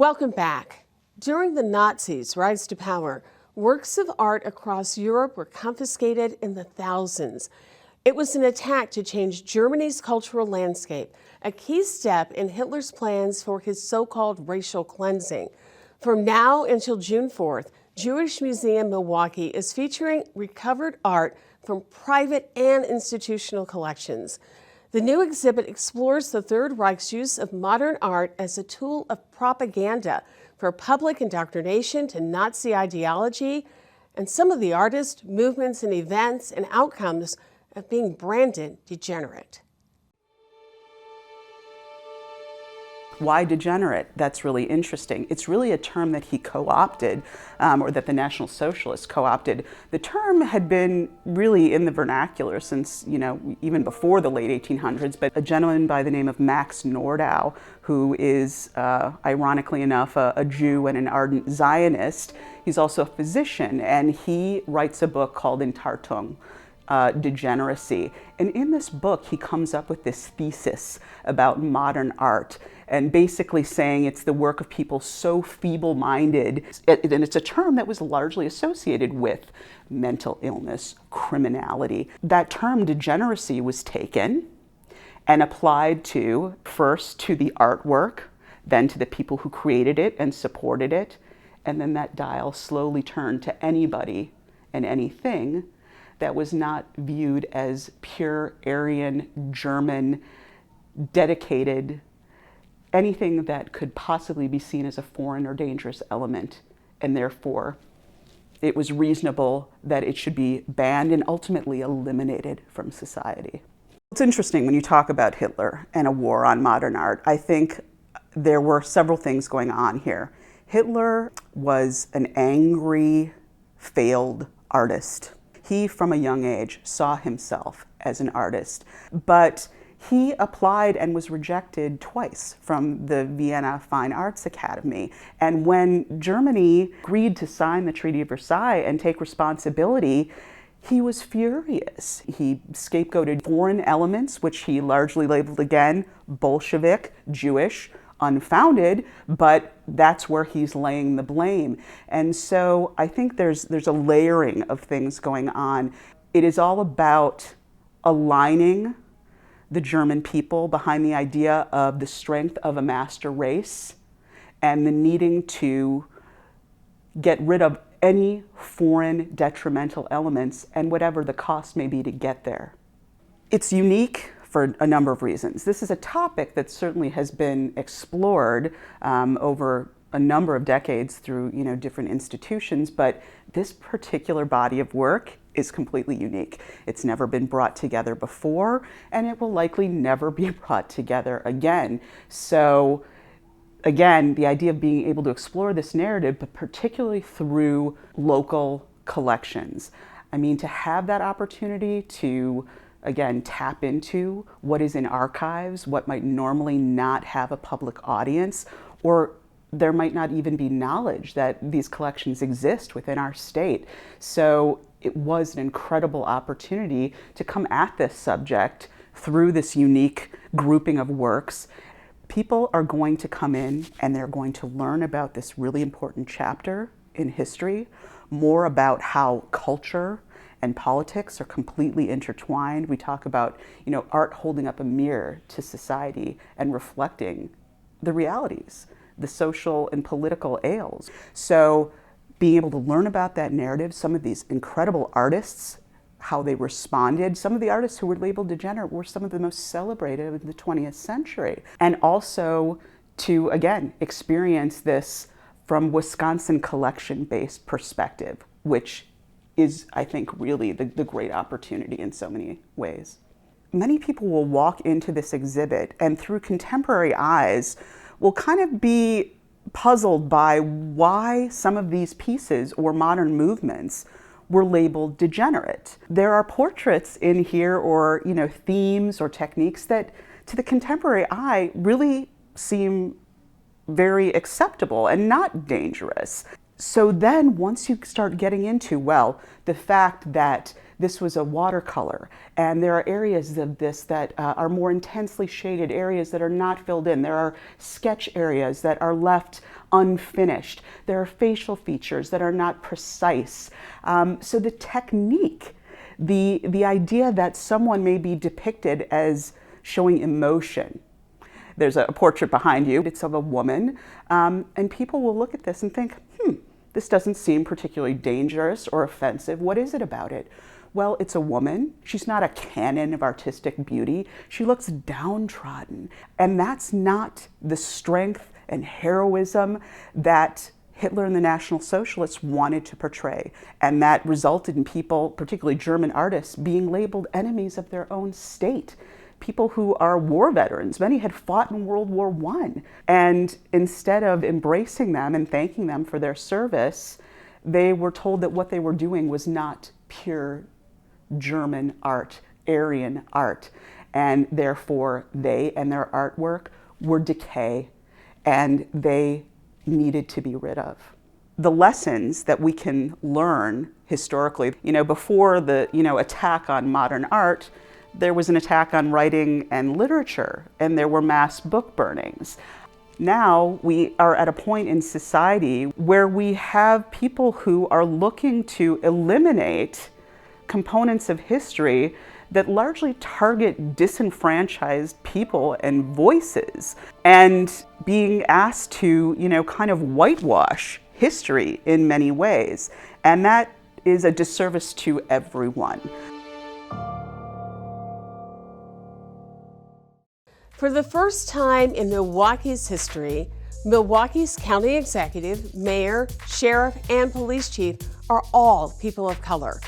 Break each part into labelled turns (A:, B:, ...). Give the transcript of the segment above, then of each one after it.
A: Welcome back. During the Nazis' rise to power, works of art across Europe were confiscated in the thousands. It was an attack to change Germany's cultural landscape, a key step in Hitler's plans for his so-called racial cleansing. From now until June 4th, Jewish Museum Milwaukee is featuring recovered art from private and institutional collections. The new exhibit explores the Third Reich's use of modern art as a tool of propaganda for public indoctrination to Nazi ideology and some of the artists, movements, and events and outcomes of being branded degenerate.
B: Why degenerate? That's really interesting. It's really a term that he co-opted, or that the National Socialists co-opted. The term had been really in the vernacular since, even before the late 1800s, but a gentleman by the name of Max Nordau, who is, ironically enough, a Jew and an ardent Zionist. He's also a physician, and he writes a book called Entartung, Degeneracy. And in this book, he comes up with this thesis about modern art, and basically saying it's the work of people so feeble-minded, and it's a term that was largely associated with mental illness, criminality. That term degeneracy was taken and applied to, first to the artwork, then to the people who created it and supported it, and then that dial slowly turned to anybody and anything that was not viewed as pure Aryan, German, dedicated, anything that could possibly be seen as a foreign or dangerous element, and therefore it was reasonable that it should be banned and ultimately eliminated from society. It's interesting when you talk about Hitler and a war on modern art. I think there were several things going on here. Hitler was an angry, failed artist. He, from a young age, saw himself as an artist, but he applied and was rejected twice from the Vienna Fine Arts Academy. And when Germany agreed to sign the Treaty of Versailles and take responsibility, he was furious. He scapegoated foreign elements, which he largely labeled again Bolshevik, Jewish, unfounded, but that's where he's laying the blame. And so I think there's a layering of things going on. It is all about aligning the German people behind the idea of the strength of a master race and the needing to get rid of any foreign detrimental elements and whatever the cost may be to get there. It's unique for a number of reasons. This is a topic that certainly has been explored over a number of decades through different institutions, but this particular body of work is completely unique. It's never been brought together before, and it will likely never be brought together again. So again, the idea of being able to explore this narrative, but particularly through local collections. I mean, to have that opportunity to, again, tap into what is in archives, what might normally not have a public audience, or there might not even be knowledge that these collections exist within our state. So it was an incredible opportunity to come at this subject through this unique grouping of works. People are going to come in and they're going to learn about this really important chapter in history, more about how culture and politics are completely intertwined. We talk about, art holding up a mirror to society and reflecting the realities, the social and political ails. So being able to learn about that narrative, some of these incredible artists, how they responded. Some of the artists who were labeled degenerate were some of the most celebrated of the 20th century. And also to, again, experience this from Wisconsin collection-based perspective, which is, I think, really the great opportunity in so many ways. Many people will walk into this exhibit and through contemporary eyes will kind of be puzzled by why some of these pieces or modern movements were labeled degenerate. There are portraits in here or themes or techniques that to the contemporary eye really seem very acceptable and not dangerous. So then once you start getting into, well, the fact that this was a watercolor. And there are areas of this that are more intensely shaded, areas that are not filled in. There are sketch areas that are left unfinished. There are facial features that are not precise. So the technique, the idea that someone may be depicted as showing emotion. There's a portrait behind you. It's of a woman. And people will look at this and think, this doesn't seem particularly dangerous or offensive. What is it about it? Well, it's a woman. She's not a canon of artistic beauty. She looks downtrodden. And that's not the strength and heroism that Hitler and the National Socialists wanted to portray. And that resulted in people, particularly German artists, being labeled enemies of their own state. People who are war veterans. Many had fought in World War I. And instead of embracing them and thanking them for their service, they were told that what they were doing was not pure German art, Aryan art. And therefore, they and their artwork were decay, and they needed to be rid of. The lessons that we can learn historically, before the, attack on modern art, there was an attack on writing and literature, and there were mass book burnings. Now we are at a point in society where we have people who are looking to eliminate components of history that largely target disenfranchised people and voices, and being asked to, kind of whitewash history in many ways. And that is a disservice to everyone.
A: For the first time in Milwaukee's history, Milwaukee's county executive, mayor, sheriff, and police chief are all people of color.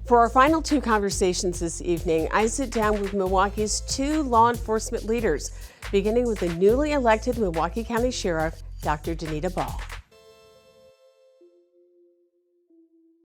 A: For our final two conversations this evening, I sit down with Milwaukee's two law enforcement leaders, beginning with the newly elected Milwaukee County Sheriff, Dr. Danita Ball.